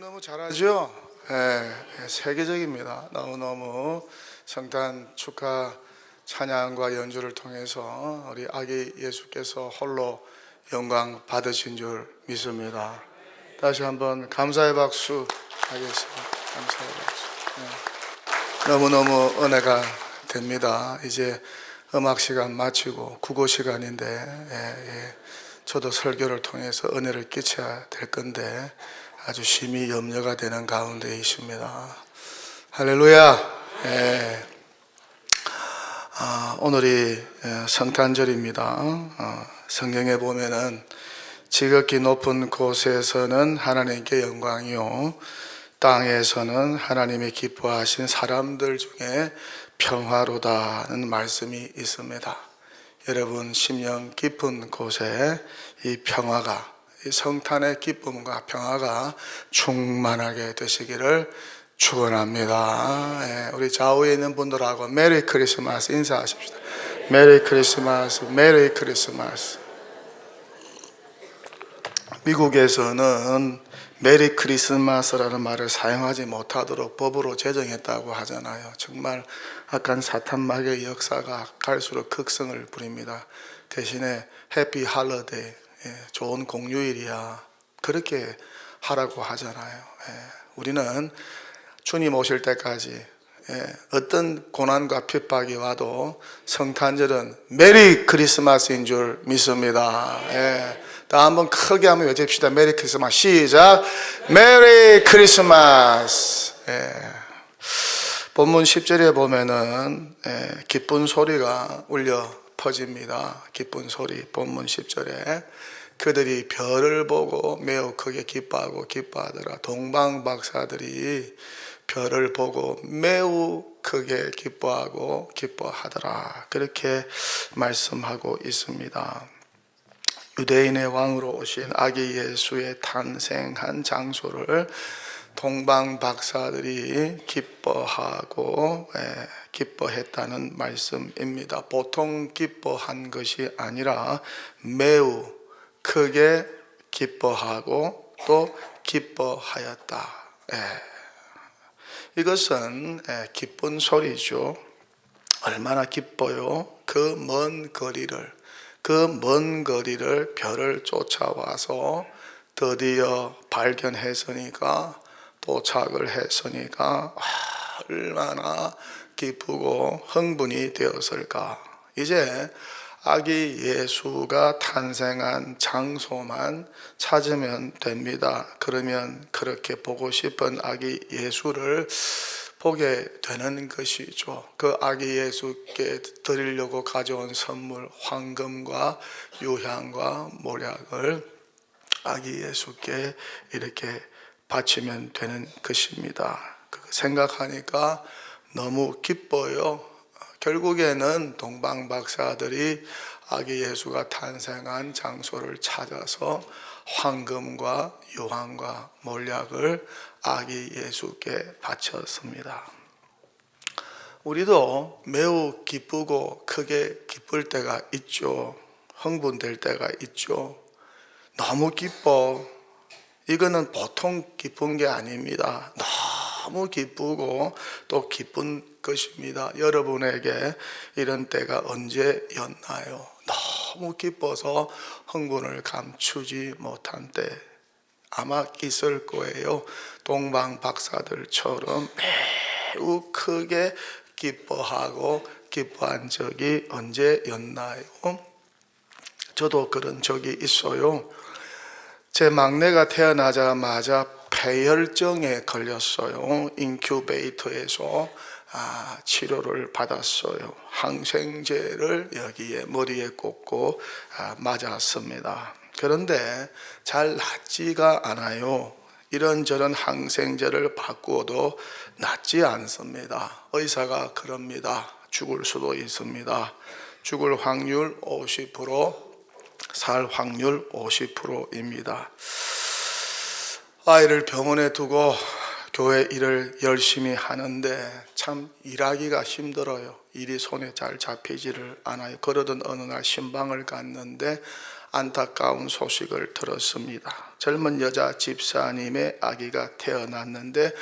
너무너무 잘하죠? 세계적입니다. 너무너무 성탄 축하 찬양과 연주를 통해서 우리 아기 예수께서 홀로 영광 받으신 줄 믿습니다. 다시 한번 감사의 박수 하겠습니다. 감사의 박수. 너무너무 은혜가 됩니다. 이제 음악 시간 마치고 국어 시간인데 저도 설교를 통해서 은혜를 끼쳐야 될 건데 아주 심히 염려가 되는 가운데 있습니다. 할렐루야. 오늘이 성탄절입니다. 성경에 보면은 지극히 높은 곳에서는 하나님께 영광이요, 땅에서는 하나님이 기뻐하신 사람들 중에 평화로다는 말씀이 있습니다. 여러분 심령 깊은 곳에 이 평화가, 이 성탄의 기쁨과 평화가 충만하게 되시기를 축원합니다. 우리 좌우에 있는 분들하고 메리 크리스마스 인사하십시다. 메리 크리스마스, 메리 크리스마스. 미국에서는 메리 크리스마스라는 말을 사용하지 못하도록 법으로 제정했다고 하잖아요. 정말 악한 사탄마귀의 역사가 갈수록 극성을 부립니다. 대신에 해피 할러데이, 좋은 공휴일이야, 그렇게 하라고 하잖아요. 우리는 주님 오실 때까지 어떤 고난과 핍박이 와도 성탄절은 메리 크리스마스인 줄 믿습니다. 다 한번 크게 한번 외칩시다. 메리 크리스마스. 시작. 메리 크리스마스. 본문 10절에 보면은 기쁜 소리가 울려 퍼집니다. 기쁜 소리. 본문 10절에 그들이 별을 보고 매우 크게 기뻐하더라. 동방 박사들이 별을 보고 매우 크게 기뻐하더라. 그렇게 말씀하고 있습니다. 유대인의 왕으로 오신 아기 예수의 탄생한 장소를 동방 박사들이 기뻐했다는 말씀입니다. 보통 기뻐한 것이 아니라 매우 크게 기뻐하고 또 기뻐하였다. 이것은 기쁜 소리죠. 얼마나 기뻐요? 그 먼 거리를 별을 쫓아와서 드디어 발견했으니까, 도착을 했으니까 얼마나 기쁘고 흥분이 되었을까. 이제 아기 예수가 탄생한 장소만 찾으면 됩니다. 그러면 그렇게 보고 싶은 아기 예수를 보게 되는 것이죠. 그 아기 예수께 드리려고 가져온 선물, 황금과 유향과 몰약을 아기 예수께 이렇게 바치면 되는 것입니다. 생각하니까 너무 기뻐요. 결국에는 동방 박사들이 아기 예수가 탄생한 장소를 찾아서 황금과 유황과 몰약을 아기 예수께 바쳤습니다. 우리도 매우 기쁘고 크게 기쁠 때가 있죠. 흥분될 때가 있죠. 너무 기뻐. 이거는 보통 기쁜 게 아닙니다. 너무 기쁘고 또 기쁜 것입니다. 여러분에게 이런 때가 언제였나요? 너무 기뻐서 흥분을 감추지 못한 때 아마 있을 거예요. 동방 박사들처럼 매우 크게 기뻐한 적이 언제였나요? 저도 그런 적이 있어요. 제 막내가 태어나자마자 폐혈증에 걸렸어요. 인큐베이터에서 치료를 받았어요. 항생제를 여기에 머리에 꽂고 맞았습니다. 그런데 잘 낫지가 않아요. 이런저런 항생제를 바꾸어도 낫지 않습니다. 의사가 그럽니다. 죽을 수도 있습니다. 죽을 확률 50%, 살 확률 50%입니다. 아이를 병원에 두고 교회 일을 열심히 하는데 참 일하기가 힘들어요. 일이 손에 잘 잡히지를 않아요. 그러던 어느 날 신방을 갔는데 안타까운 소식을 들었습니다. 젊은 여자 집사님의 아기가 태어났는데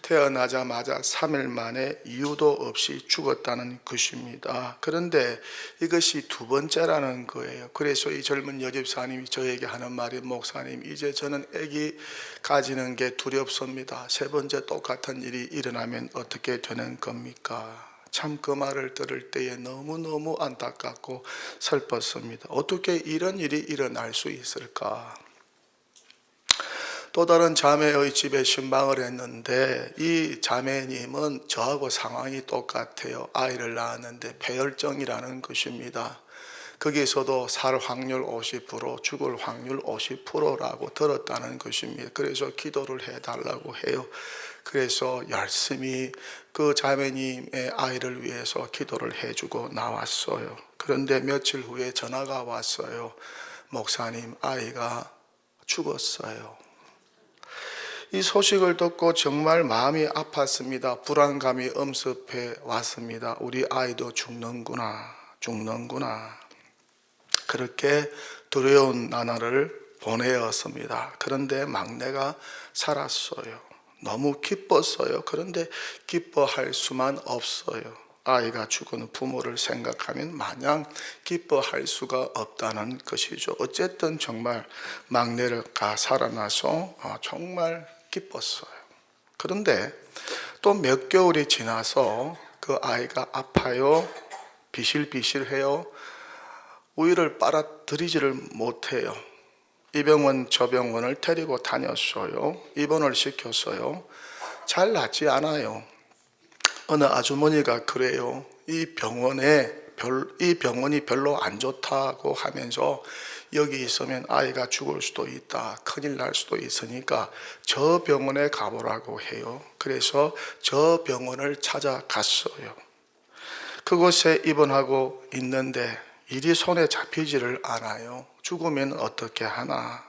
태어나자마자 3일 만에 이유도 없이 죽었다는 것입니다. 그런데 이것이 두 번째라는 거예요. 그래서 이 젊은 여집사님이 저에게 하는 말이, 목사님, 이제 저는 아기 가지는 게 두렵습니다. 세 번째 똑같은 일이 일어나면 어떻게 되는 겁니까? 참 그 말을 들을 때에 너무너무 안타깝고 슬펐습니다. 어떻게 이런 일이 일어날 수 있을까? 또 다른 자매의 집에 신방을 했는데 이 자매님은 저하고 상황이 똑같아요. 아이를 낳았는데 폐혈증이라는 것입니다. 거기서도 살 확률 50%, 죽을 확률 50%라고 들었다는 것입니다. 그래서 기도를 해달라고 해요. 그래서 열심히 그 자매님의 아이를 위해서 기도를 해주고 나왔어요. 그런데 며칠 후에 전화가 왔어요. 목사님, 아이가 죽었어요. 이 소식을 듣고 정말 마음이 아팠습니다. 불안감이 엄습해 왔습니다. 우리 아이도 죽는구나. 그렇게 두려운 나날을 보내었습니다. 그런데 막내가 살았어요. 너무 기뻤어요. 그런데 기뻐할 수만 없어요. 아이가 죽은 부모를 생각하면 마냥 기뻐할 수가 없다는 것이죠. 어쨌든 정말 막내가 살아나서 정말 기뻤어요. 그런데 또 몇 개월이 지나서 그 아이가 아파요. 비실비실해요. 우유를 빨아들이지를 못해요. 이 병원 저 병원을 데리고 다녔어요. 입원을 시켰어요. 잘 낫지 않아요. 어느 아주머니가 그래요. 이 병원이 별로 안 좋다고 하면서 여기 있으면 아이가 죽을 수도 있다, 큰일 날 수도 있으니까 저 병원에 가보라고 해요. 그래서 저 병원을 찾아갔어요. 그곳에 입원하고 있는데 일이 손에 잡히지를 않아요. 죽으면 어떻게 하나?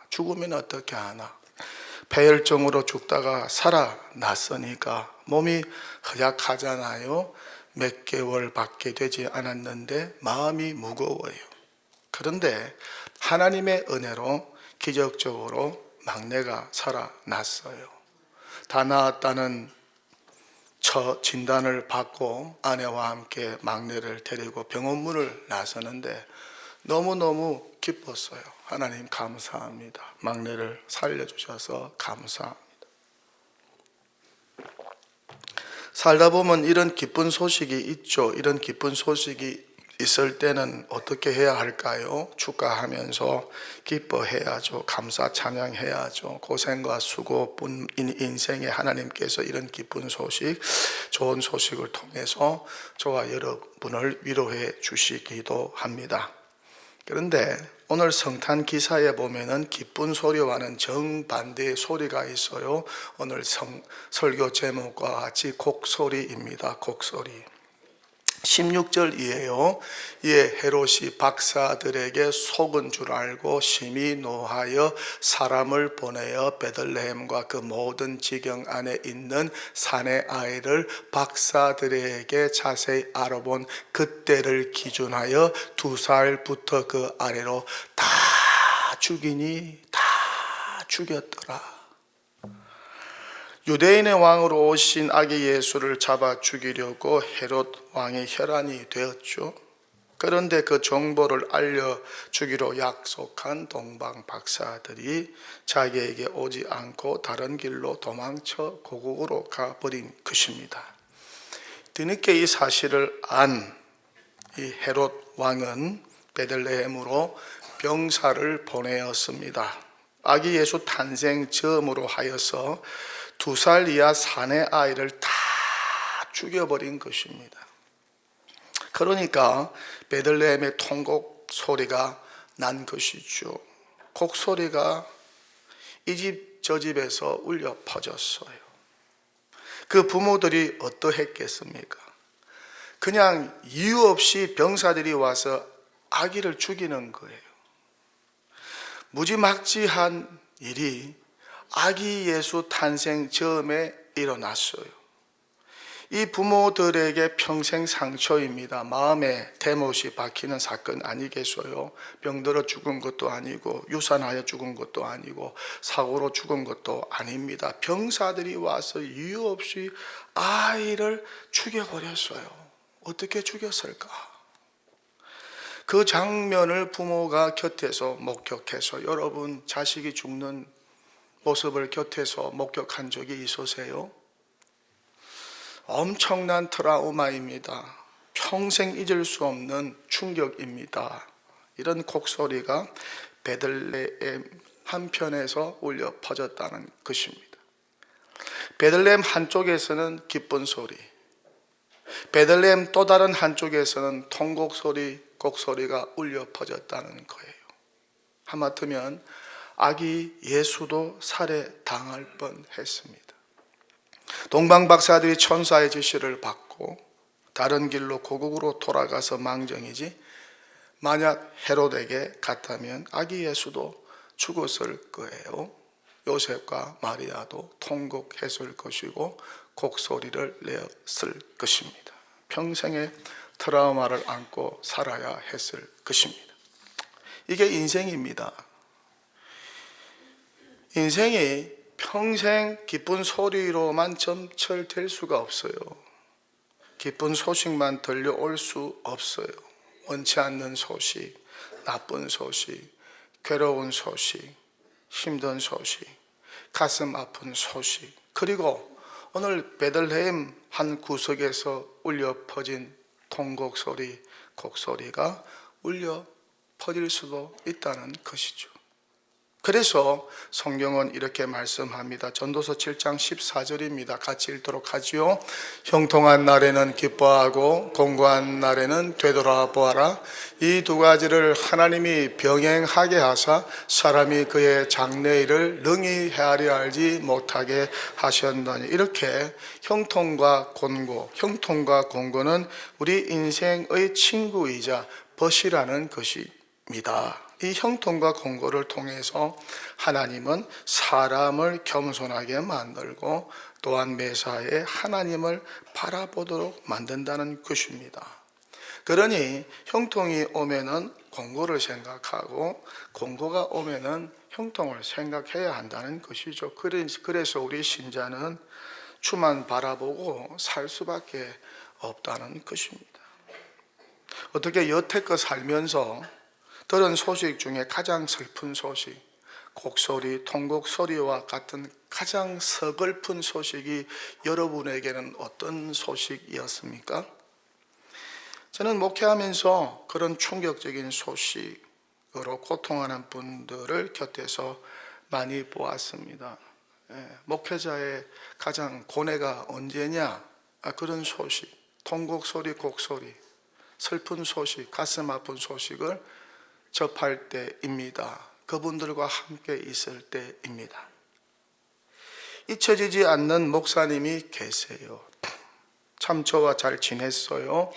폐혈증으로 죽다가 살아났으니까 몸이 허약하잖아요. 몇 개월밖에 되지 않았는데 마음이 무거워요. 그런데 하나님의 은혜로 기적적으로 막내가 살아났어요. 다 나았다는 진단을 받고 아내와 함께 막내를 데리고 병원 문을 나서는데 너무너무 기뻤어요. 하나님 감사합니다. 막내를 살려주셔서 감사합니다. 살다 보면 이런 기쁜 소식이 있죠. 이런 기쁜 소식이 있을 때는 어떻게 해야 할까요? 축하하면서 기뻐해야죠. 감사 찬양해야죠. 고생과 수고뿐 인생에 하나님께서 이런 기쁜 소식, 좋은 소식을 통해서 저와 여러분을 위로해 주시기도 합니다. 그런데 오늘 성탄 기사에 보면은 기쁜 소리와는 정반대의 소리가 있어요. 오늘 설교 제목과 같이 곡소리입니다. 곡소리. 16절이에요. 이에 헤롯이 박사들에게 속은 줄 알고 심히 노하여 사람을 보내어 베들레헴과 그 모든 지경 안에 있는 산의 아이를 박사들에게 자세히 알아본 그때를 기준하여 2살부터 그 아래로 다 죽이니 다 죽였더라. 유대인의 왕으로 오신 아기 예수를 잡아 죽이려고 헤롯 왕의 혈안이 되었죠. 그런데 그 정보를 알려주기로 약속한 동방 박사들이 자기에게 오지 않고 다른 길로 도망쳐 고국으로 가버린 것입니다. 뒤늦게 이 사실을 안 이 헤롯 왕은 베들레헴으로 병사를 보내었습니다. 아기 예수 탄생 즈음으로 하여서 2살 이하 산의 아이를 다 죽여버린 것입니다. 그러니까 베들레헴의 통곡 소리가 난 것이죠. 곡소리가 이 집 저 집에서 울려 퍼졌어요. 그 부모들이 어떠했겠습니까? 그냥 이유 없이 병사들이 와서 아기를 죽이는 거예요. 무지막지한 일이 아기 예수 탄생 즈음에 일어났어요. 이 부모들에게 평생 상처입니다. 마음에 대못이 박히는 사건 아니겠어요? 병들어 죽은 것도 아니고 유산하여 죽은 것도 아니고 사고로 죽은 것도 아닙니다. 병사들이 와서 이유 없이 아이를 죽여버렸어요. 어떻게 죽였을까? 그 장면을 부모가 곁에서 목격해서, 여러분 자식이 죽는 모습을 곁에서 목격한 적이 있으세요? 엄청난 트라우마입니다. 평생 잊을 수 없는 충격입니다. 이런 곡소리가 베들레헴 한편에서 울려 퍼졌다는 것입니다. 베들레헴 한쪽에서는 기쁜 소리, 베들레헴 또 다른 한쪽에서는 통곡 소리, 곡소리가 울려 퍼졌다는 거예요. 하마터면 아기 예수도 살해당할 뻔했습니다. 동방 박사들이 천사의 지시를 받고 다른 길로 고국으로 돌아가서 망정이지, 만약 헤롯에게 갔다면 아기 예수도 죽었을 거예요. 요셉과 마리아도 통곡했을 것이고 곡소리를 내었을 것입니다. 평생의 트라우마를 안고 살아야 했을 것입니다. 이게 인생입니다. 인생이 평생 기쁜 소리로만 점철될 수가 없어요. 기쁜 소식만 들려올 수 없어요. 원치 않는 소식, 나쁜 소식, 괴로운 소식, 힘든 소식, 가슴 아픈 소식, 그리고 오늘 베들레헴 한 구석에서 울려 퍼진 통곡 소리, 곡소리가 울려 퍼질 수도 있다는 것이죠. 그래서 성경은 이렇게 말씀합니다. 전도서 7장 14절입니다. 같이 읽도록 하지요. 형통한 날에는 기뻐하고 공고한 날에는 되돌아보아라. 이 두 가지를 하나님이 병행하게 하사 사람이 그의 장래일을 능히 헤아려 알지 못하게 하셨나니. 이렇게 형통과 공고, 형통과 공고는 우리 인생의 친구이자 벗이라는 것입니다. 이 형통과 공고를 통해서 하나님은 사람을 겸손하게 만들고 또한 매사에 하나님을 바라보도록 만든다는 것입니다. 그러니 형통이 오면은 공고를 생각하고 공고가 오면은 형통을 생각해야 한다는 것이죠. 그래서 우리 신자는 주만 바라보고 살 수밖에 없다는 것입니다. 어떻게 여태껏 살면서 들은 소식 중에 가장 슬픈 소식, 곡소리, 통곡 소리와 같은 가장 서글픈 소식이 여러분에게는 어떤 소식이었습니까? 저는 목회하면서 그런 충격적인 소식으로 고통하는 분들을 곁에서 많이 보았습니다. 목회자의 가장 고뇌가 언제냐? 그런 소식, 통곡 소리, 곡소리, 슬픈 소식, 가슴 아픈 소식을 접할 때입니다. 그분들과 함께 있을 때입니다. 잊혀지지 않는 목사님이 계세요. 참 저와 잘 지냈어요.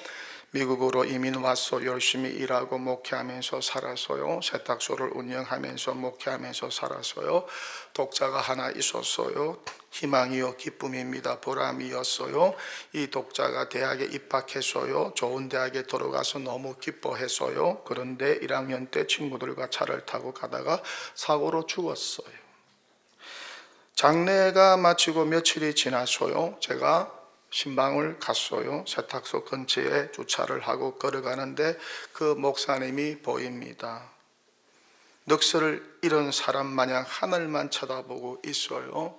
미국으로 이민 와서 열심히 일하고 목회하면서 살았어요. 세탁소를 운영하면서 목회하면서 살았어요. 독자가 하나 있었어요. 희망이요 기쁨입니다. 보람이었어요. 이 독자가 대학에 입학했어요. 좋은 대학에 들어가서 너무 기뻐했어요. 그런데 1학년 때 친구들과 차를 타고 가다가 사고로 죽었어요. 장례가 마치고 며칠이 지나서요, 제가 신방을 갔어요. 세탁소 근처에 주차를 하고 걸어가는데 그 목사님이 보입니다. 넋을 잃은 사람 마냥 하늘만 쳐다보고 있어요.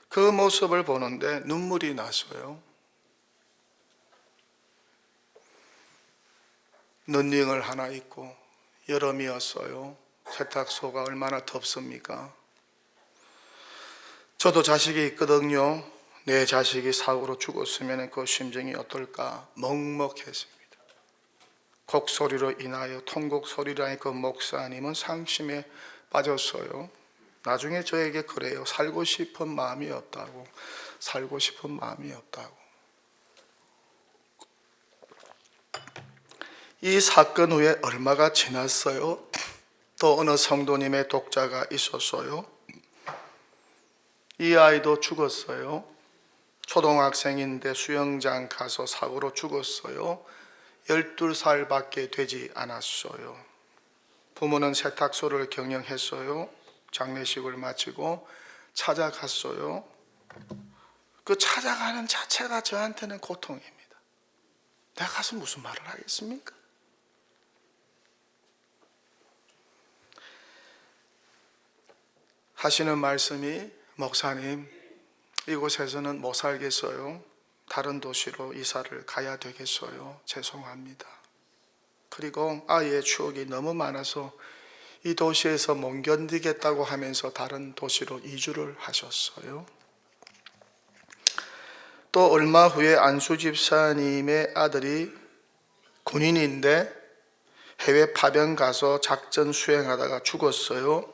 그 모습을 보는데 눈물이 났어요. 런닝을 하나 입고 여름이었어요. 세탁소가 얼마나 덥습니까? 저도 자식이 있거든요. 내 자식이 사고로 죽었으면 그 심정이 어떨까 먹먹했습니다. 곡소리로 인하여 통곡 소리로 인해 그 목사님은 상심에 빠졌어요. 나중에 저에게 그래요. 살고 싶은 마음이 없다고. 살고 싶은 마음이 없다고. 이 사건 후에 얼마가 지났어요? 또 어느 성도님의 독자가 있었어요. 이 아이도 죽었어요. 초등학생인데 수영장 가서 사고로 죽었어요. 12살밖에 되지 않았어요. 부모는 세탁소를 경영했어요. 장례식을 마치고 찾아갔어요. 그 찾아가는 자체가 저한테는 고통입니다. 내가 가서 무슨 말을 하겠습니까? 하시는 말씀이, 목사님, 이곳에서는 못 살겠어요. 다른 도시로 이사를 가야 되겠어요. 죄송합니다. 그리고 아이의 추억이 너무 많아서 이 도시에서 못 견디겠다고 하면서 다른 도시로 이주를 하셨어요. 또 얼마 후에 안수 집사님의 아들이 군인인데 해외 파병 가서 작전 수행하다가 죽었어요.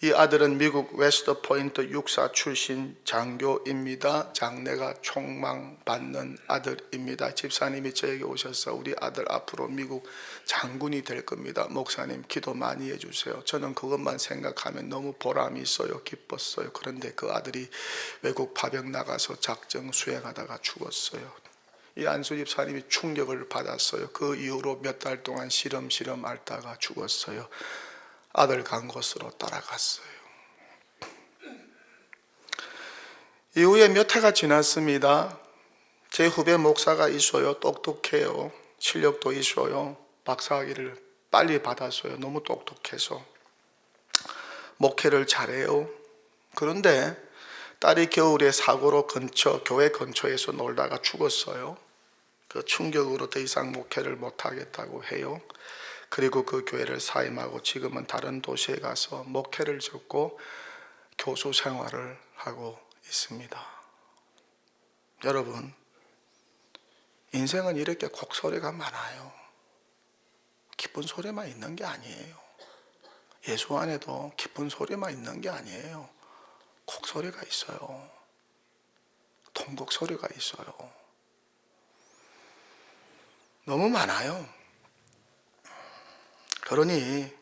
이 아들은 미국 웨스트 포인트 육사 출신 장교입니다. 장래가 촉망받는 아들입니다. 집사님이 저에게 오셔서 우리 아들 앞으로 미국 장군이 될 겁니다. 목사님 기도 많이 해주세요. 저는 그것만 생각하면 너무 보람이 있어요. 기뻤어요. 그런데 그 아들이 외국 파병 나가서 작전 수행하다가 죽었어요. 이 안수 집사님이 충격을 받았어요. 그 이후로 몇 달 동안 시름시름 앓다가 죽었어요. 아들 간 곳으로 따라갔어요. 이후에 몇 해가 지났습니다. 제 후배 목사가 있어요. 똑똑해요. 실력도 있어요. 박사학위를 빨리 받았어요. 너무 똑똑해서 목회를 잘해요. 그런데 딸이 겨울에 사고로 교회 근처에서 놀다가 죽었어요. 그 충격으로 더 이상 목회를 못하겠다고 해요. 그리고 그 교회를 사임하고 지금은 다른 도시에 가서 목회를 접고 교수 생활을 하고 있습니다. 여러분, 인생은 이렇게 곡소리가 많아요. 기쁜 소리만 있는 게 아니에요. 예수 안에도 기쁜 소리만 있는 게 아니에요. 곡소리가 있어요. 통곡 소리가 있어요. 너무 많아요. 그러니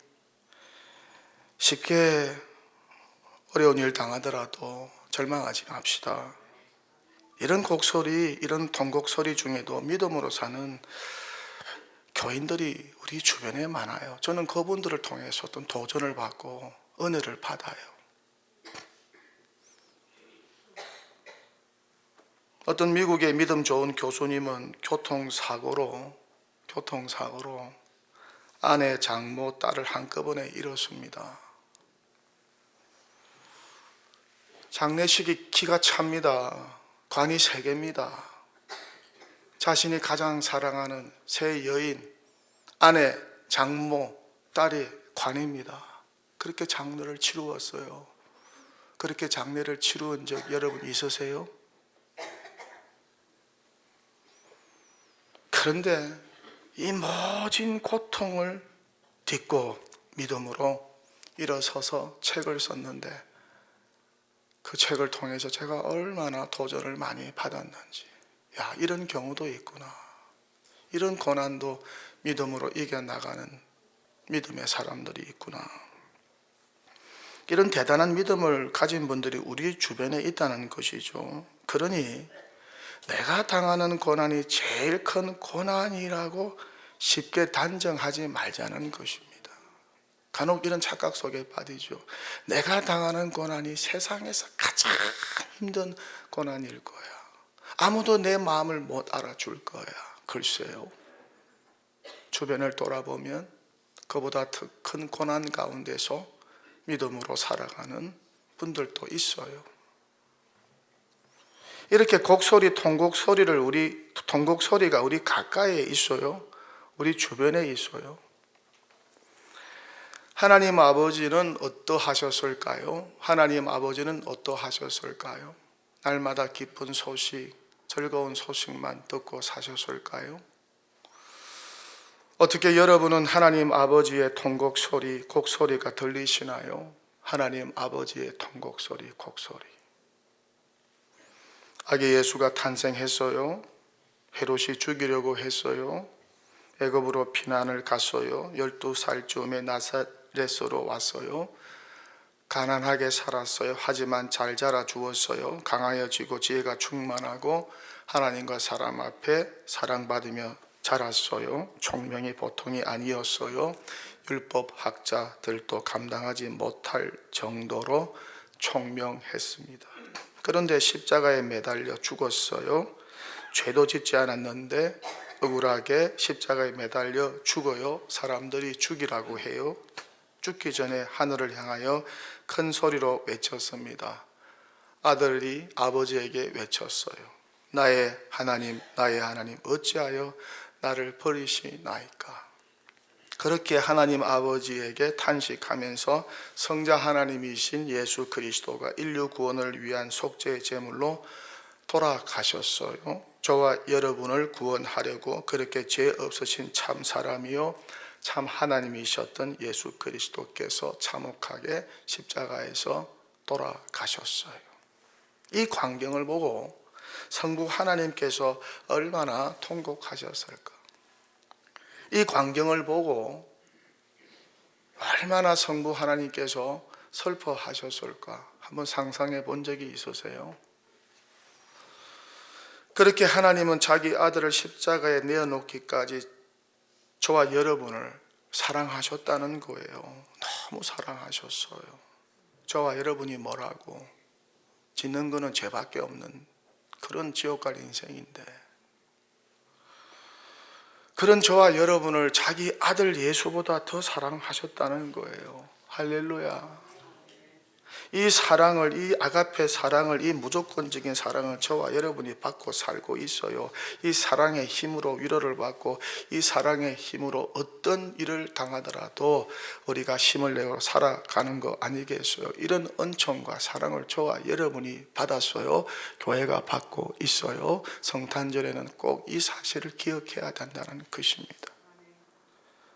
쉽게 어려운 일 당하더라도 절망하지 맙시다. 이런 곡소리, 이런 통곡소리 중에도 믿음으로 사는 교인들이 우리 주변에 많아요. 저는 그분들을 통해서 어떤 도전을 받고 은혜를 받아요. 어떤 미국의 믿음 좋은 교수님은 교통사고로 아내, 장모, 딸을 한꺼번에 잃었습니다. 장례식이 기가 찹니다. 관이 3개입니다. 자신이 가장 사랑하는 새 여인, 아내, 장모, 딸이 관입니다. 그렇게 장례를 치루었어요. 그렇게 장례를 치루은 적 여러분 있으세요? 그런데 이 모진 고통을 딛고 믿음으로 일어서서 책을 썼는데 그 책을 통해서 제가 얼마나 도전을 많이 받았는지, 이런 경우도 있구나. 이런 고난도 믿음으로 이겨나가는 믿음의 사람들이 있구나. 이런 대단한 믿음을 가진 분들이 우리 주변에 있다는 것이죠. 그러니 내가 당하는 고난이 제일 큰 고난이라고 쉽게 단정하지 말자는 것입니다. 간혹 이런 착각 속에 빠지죠. 내가 당하는 고난이 세상에서 가장 힘든 고난일 거야. 아무도 내 마음을 못 알아줄 거야. 글쎄요. 주변을 돌아보면 그보다 더 큰 고난 가운데서 믿음으로 살아가는 분들도 있어요. 이렇게 곡소리, 통곡소리가 우리 가까이에 있어요. 우리 주변에 있어요. 하나님 아버지는 어떠하셨을까요? 하나님 아버지는 어떠하셨을까요? 날마다 기쁜 소식, 즐거운 소식만 듣고 사셨을까요? 어떻게 여러분은 하나님 아버지의 통곡소리, 곡소리가 들리시나요? 하나님 아버지의 통곡소리, 곡소리. 아기 예수가 탄생했어요. 헤롯이 죽이려고 했어요. 애굽으로 피난을 갔어요. 12살쯤에 나사렛으로 왔어요. 가난하게 살았어요. 하지만 잘 자라 주었어요. 강하여지고 지혜가 충만하고 하나님과 사람 앞에 사랑받으며 자랐어요. 총명이 보통이 아니었어요. 율법 학자들도 감당하지 못할 정도로 총명했습니다. 그런데 십자가에 매달려 죽었어요. 죄도 짓지 않았는데 억울하게 십자가에 매달려 죽어요. 사람들이 죽이라고 해요. 죽기 전에 하늘을 향하여 큰 소리로 외쳤습니다. 아들이 아버지에게 외쳤어요. 나의 하나님, 나의 하나님, 어찌하여 나를 버리시나이까. 그렇게 하나님 아버지에게 탄식하면서 성자 하나님이신 예수 그리스도가 인류 구원을 위한 속죄의 제물로 돌아가셨어요. 저와 여러분을 구원하려고 그렇게 죄 없으신 참 사람이요 참 하나님이셨던 예수 그리스도께서 참혹하게 십자가에서 돌아가셨어요. 이 광경을 보고 성부 하나님께서 얼마나 통곡하셨을까? 이 광경을 보고 얼마나 성부 하나님께서 슬퍼하셨을까? 한번 상상해 본 적이 있으세요? 그렇게 하나님은 자기 아들을 십자가에 내어놓기까지 저와 여러분을 사랑하셨다는 거예요. 너무 사랑하셨어요. 저와 여러분이 뭐라고? 짓는 거는 죄밖에 없는 그런 지옥 갈 인생인데, 그런 저와 여러분을 자기 아들 예수보다 더 사랑하셨다는 거예요. 할렐루야. 이 사랑을, 이 아가페 사랑을, 이 무조건적인 사랑을 저와 여러분이 받고 살고 있어요. 이 사랑의 힘으로 위로를 받고 이 사랑의 힘으로 어떤 일을 당하더라도 우리가 힘을 내고 살아가는 거 아니겠어요? 이런 은총과 사랑을 저와 여러분이 받았어요. 교회가 받고 있어요. 성탄절에는 꼭 이 사실을 기억해야 된다는 것입니다.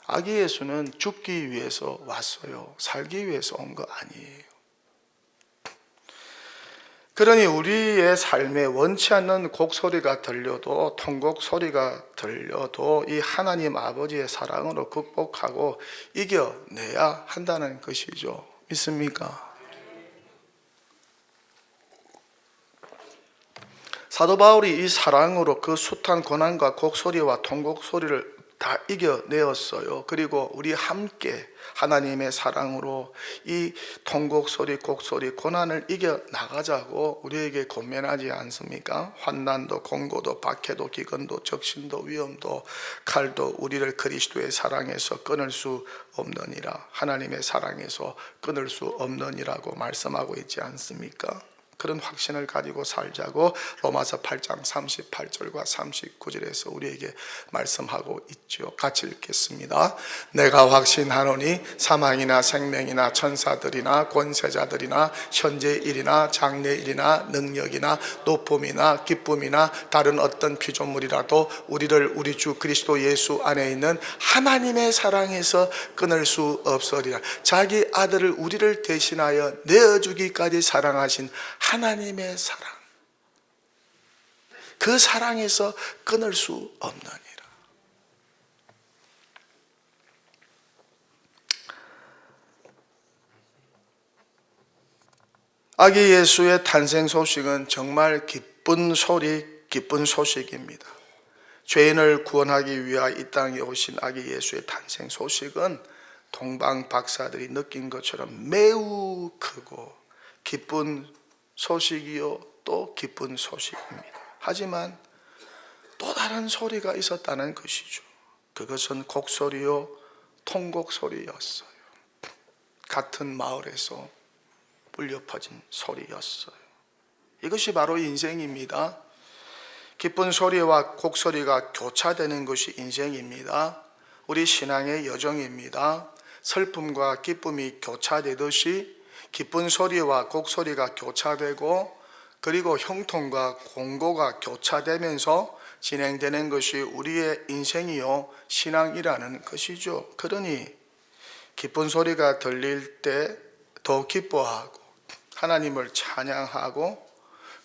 아기 예수는 죽기 위해서 왔어요. 살기 위해서 온 거 아니에요. 그러니 우리의 삶에 원치 않는 곡소리가 들려도, 통곡 소리가 들려도 이 하나님 아버지의 사랑으로 극복하고 이겨내야 한다는 것이죠. 믿습니까? 사도 바울이 이 사랑으로 그 숱한 고난과 곡소리와 통곡 소리를 다 이겨내었어요. 그리고 우리 함께 하나님의 사랑으로 이 통곡 소리, 곡소리, 고난을 이겨나가자고 우리에게 권면하지 않습니까? 환난도 공고도 박해도 기근도 적신도 위험도 칼도 우리를 그리스도의 사랑에서 끊을 수 없느니라. 하나님의 사랑에서 끊을 수 없느니라고 말씀하고 있지 않습니까? 그런 확신을 가지고 살자고 로마서 8장 38절과 39절에서 우리에게 말씀하고 있죠. 같이 읽겠습니다. 내가 확신하노니 사망이나 생명이나 천사들이나 권세자들이나 현재일이나 장래일이나 능력이나 높음이나 기쁨이나 다른 어떤 피조물이라도 우리를 우리 주 그리스도 예수 안에 있는 하나님의 사랑에서 끊을 수 없으리라. 자기 아들을 우리를 대신하여 내어주기까지 사랑하신 하나님의 사랑, 그 사랑에서 끊을 수 없느니라. 아기 예수의 탄생 소식은 정말 기쁜 소식입니다. 죄인을 구원하기 위하여 이 땅에 오신 아기 예수의 탄생 소식은 동방 박사들이 느낀 것처럼 매우 크고 기쁜 소식이요 또 기쁜 소식입니다. 하지만 또 다른 소리가 있었다는 것이죠. 그것은 곡소리요 통곡 소리였어요. 같은 마을에서 울려 퍼진 소리였어요. 이것이 바로 인생입니다. 기쁜 소리와 곡소리가 교차되는 것이 인생입니다. 우리 신앙의 여정입니다. 슬픔과 기쁨이 교차되듯이 기쁜 소리와 곡소리가 교차되고 그리고 형통과 공고가 교차되면서 진행되는 것이 우리의 인생이요 신앙이라는 것이죠. 그러니 기쁜 소리가 들릴 때 더 기뻐하고 하나님을 찬양하고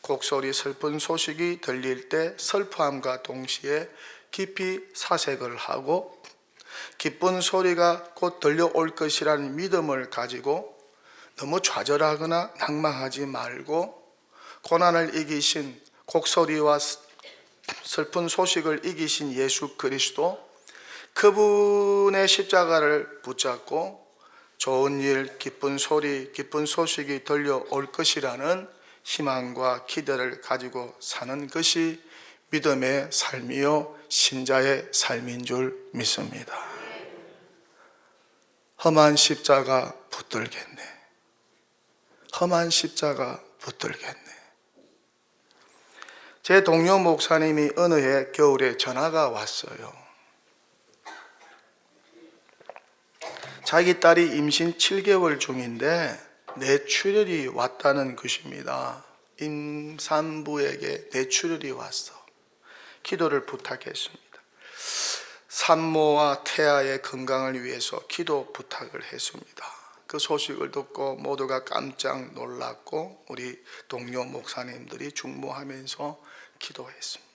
곡소리 슬픈 소식이 들릴 때 슬퍼함과 동시에 깊이 사색을 하고 기쁜 소리가 곧 들려올 것이라는 믿음을 가지고 너무 좌절하거나 낙망하지 말고 고난을 이기신, 곡소리와 슬픈 소식을 이기신 예수 그리스도, 그분의 십자가를 붙잡고 좋은 일, 기쁜 소리, 기쁜 소식이 들려올 것이라는 희망과 기대를 가지고 사는 것이 믿음의 삶이요 신자의 삶인 줄 믿습니다. 험한 십자가 붙들겠네. 험한 십자가 붙들겠네. 제 동료 목사님이 어느 해 겨울에 전화가 왔어요. 자기 딸이 임신 7개월 중인데 뇌출혈이 왔다는 것입니다. 임산부에게 뇌출혈이 왔어. 기도를 부탁했습니다. 산모와 태아의 건강을 위해서 기도 부탁을 했습니다. 그 소식을 듣고 모두가 깜짝 놀랐고 우리 동료 목사님들이 중보하면서 기도했습니다.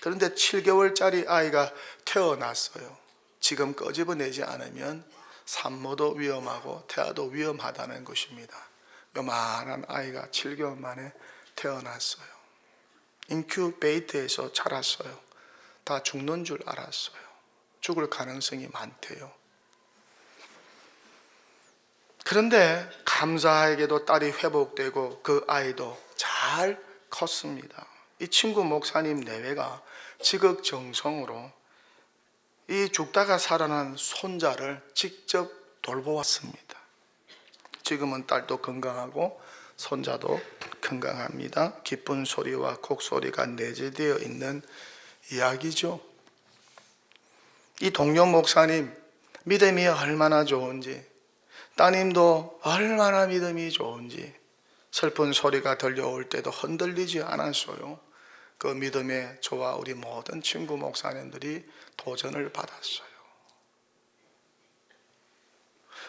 그런데 7개월짜리 아이가 태어났어요. 지금 끄집어내지 않으면 산모도 위험하고 태아도 위험하다는 것입니다. 요만한 아이가 7개월 만에 태어났어요. 인큐베이터에서 자랐어요. 다 죽는 줄 알았어요. 죽을 가능성이 많대요. 그런데 감사하게도 딸이 회복되고 그 아이도 잘 컸습니다. 이 친구 목사님 내외가 지극정성으로 이 죽다가 살아난 손자를 직접 돌보았습니다. 지금은 딸도 건강하고 손자도 건강합니다. 기쁜 소리와 곡소리가 내재되어 있는 이야기죠. 이 동료 목사님 믿음이 얼마나 좋은지, 따님도 얼마나 믿음이 좋은지 슬픈 소리가 들려올 때도 흔들리지 않았어요. 그 믿음에 저와 우리 모든 친구 목사님들이 도전을 받았어요.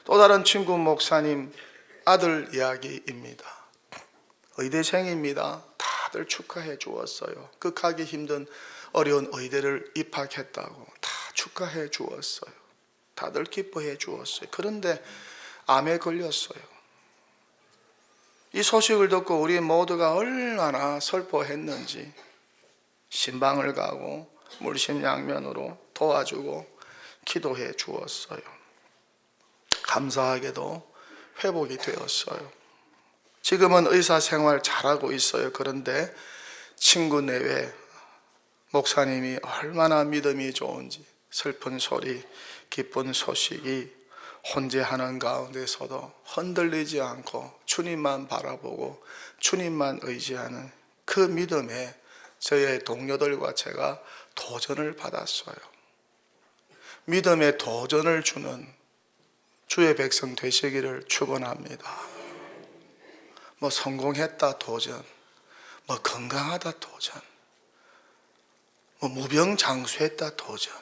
또 다른 친구 목사님 아들 이야기입니다. 의대생입니다. 다들 축하해 주었어요. 극하기 힘든 어려운 의대를 입학했다고 다 축하해 주었어요. 다들 기뻐해 주었어요. 그런데 암에 걸렸어요. 이 소식을 듣고 우리 모두가 얼마나 슬퍼했는지 신방을 가고 물심양면으로 도와주고 기도해 주었어요. 감사하게도 회복이 되었어요. 지금은 의사생활 잘하고 있어요. 그런데 친구 내외 목사님이 얼마나 믿음이 좋은지 슬픈 소리, 기쁜 소식이 혼재하는 가운데서도 흔들리지 않고 주님만 바라보고 주님만 의지하는 그 믿음에 저의 동료들과 제가 도전을 받았어요. 믿음의 도전을 주는 주의 백성 되시기를 축원합니다. 뭐 성공했다 도전, 뭐 건강하다 도전, 뭐 무병장수했다 도전,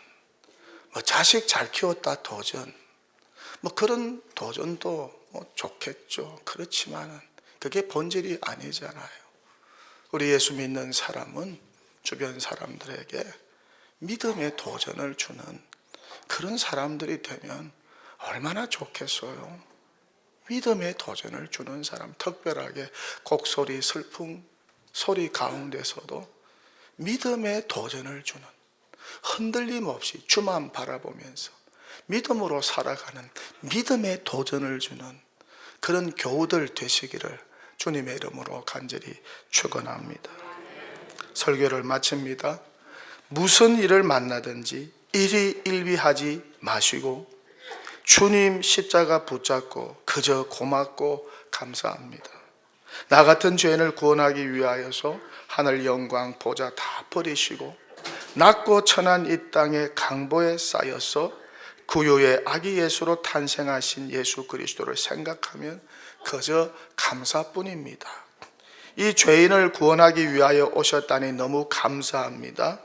뭐 자식 잘 키웠다 도전, 뭐 그런 도전도 뭐 좋겠죠. 그렇지만은 그게 본질이 아니잖아요. 우리 예수 믿는 사람은 주변 사람들에게 믿음의 도전을 주는 그런 사람들이 되면 얼마나 좋겠어요. 믿음의 도전을 주는 사람, 특별하게 곡소리, 슬픔 소리 가운데서도 믿음의 도전을 주는, 흔들림 없이 주만 바라보면서 믿음으로 살아가는 믿음의 도전을 주는 그런 교우들 되시기를 주님의 이름으로 간절히 축원합니다. 설교를 마칩니다. 무슨 일을 만나든지 일희일비하지 마시고 주님 십자가 붙잡고 그저 고맙고 감사합니다. 나 같은 죄인을 구원하기 위하여서 하늘 영광 보좌 다 버리시고 낮고 천한 이 땅의 강보에 쌓여서 구유의 아기 예수로 탄생하신 예수 그리스도를 생각하면 그저 감사뿐입니다. 이 죄인을 구원하기 위하여 오셨다니 너무 감사합니다.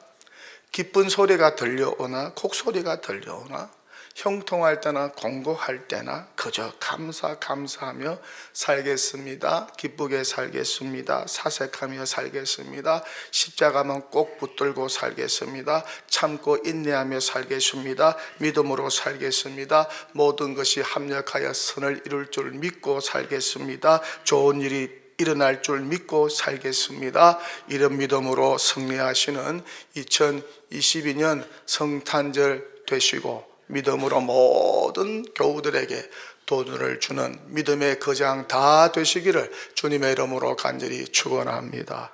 기쁜 소리가 들려오나 곡소리가 들려오나 형통할 때나 공고할 때나 그저 감사하며 살겠습니다. 기쁘게 살겠습니다. 사색하며 살겠습니다. 십자가만 꼭 붙들고 살겠습니다. 참고 인내하며 살겠습니다. 믿음으로 살겠습니다. 모든 것이 합력하여 선을 이룰 줄 믿고 살겠습니다. 좋은 일이 일어날 줄 믿고 살겠습니다. 이런 믿음으로 승리하시는 2022년 성탄절 되시고 믿음으로 모든 교우들에게 도전을 주는 믿음의 거장 다 되시기를 주님의 이름으로 간절히 축원합니다.